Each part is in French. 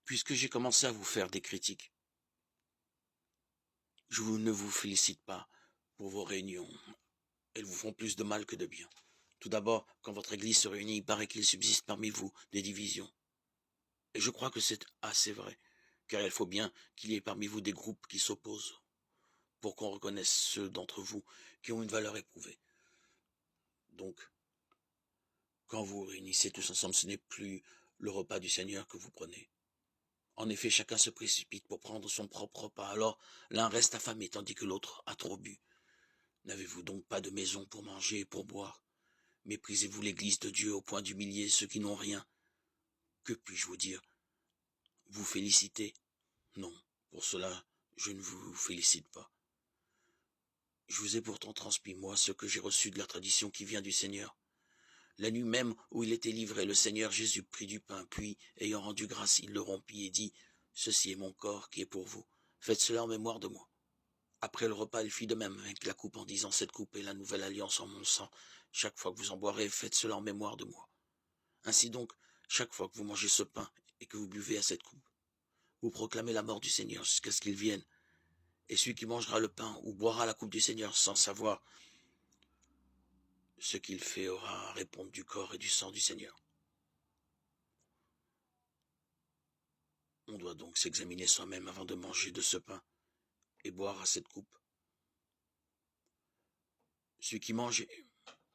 Puisque j'ai commencé à vous faire des critiques, ne vous félicite pas pour vos réunions. Elles vous font plus de mal que de bien. Tout d'abord, quand votre Église se réunit, il paraît qu'il subsiste parmi vous des divisions. Et je crois que c'est assez vrai, car il faut bien qu'il y ait parmi vous des groupes qui s'opposent, pour qu'on reconnaisse ceux d'entre vous qui ont une valeur éprouvée. Donc, quand vous vous réunissez tous ensemble, ce n'est plus le repas du Seigneur que vous prenez. En effet, chacun se précipite pour prendre son propre repas, alors l'un reste affamé tandis que l'autre a trop bu. N'avez-vous donc pas de maison pour manger et pour boire? Méprisez-vous l'Église de Dieu au point d'humilier ceux qui n'ont rien? Que puis-je vous dire? Vous féliciter? Non, pour cela, je ne vous félicite pas. Je vous ai pourtant transmis, moi, ce que j'ai reçu de la tradition qui vient du Seigneur. La nuit même où il était livré, le Seigneur Jésus prit du pain, puis, ayant rendu grâce, il le rompit et dit, « Ceci est mon corps qui est pour vous. Faites cela en mémoire de moi. » Après le repas, il fit de même avec la coupe en disant, « Cette coupe est la nouvelle alliance en mon sang. Chaque fois que vous en boirez, faites cela en mémoire de moi. » Ainsi donc, chaque fois que vous mangez ce pain et que vous buvez à cette coupe, vous proclamez la mort du Seigneur jusqu'à ce qu'il vienne. Et celui qui mangera le pain ou boira la coupe du Seigneur sans savoir ce qu'il fait aura à répondre du corps et du sang du Seigneur. On doit donc s'examiner soi-même avant de manger de ce pain et boire à cette coupe. Celui qui mange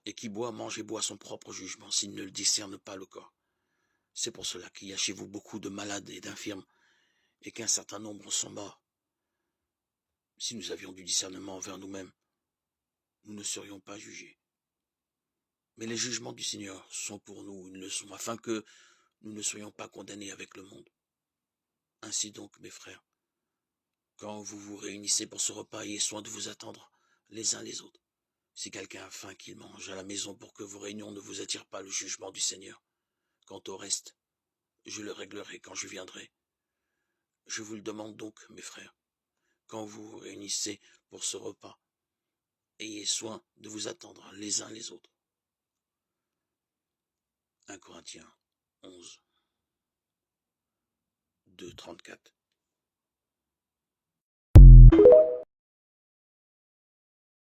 et qui boit, mange et boit son propre jugement s'il ne le discerne pas le corps. C'est pour cela qu'il y a chez vous beaucoup de malades et d'infirmes et qu'un certain nombre sont morts. Si nous avions du discernement envers nous-mêmes, nous ne serions pas jugés. Mais les jugements du Seigneur sont pour nous une leçon, afin que nous ne soyons pas condamnés avec le monde. Ainsi donc, mes frères, quand vous vous réunissez pour ce repas, ayez soin de vous attendre les uns les autres. Si quelqu'un a faim, qu'il mange à la maison pour que vos réunions ne vous attirent pas le jugement du Seigneur. Quant au reste, je le réglerai quand je viendrai. Je vous le demande donc, mes frères, quand vous vous réunissez pour ce repas, ayez soin de vous attendre les uns les autres. 1 Corinthiens 11, 2, 34.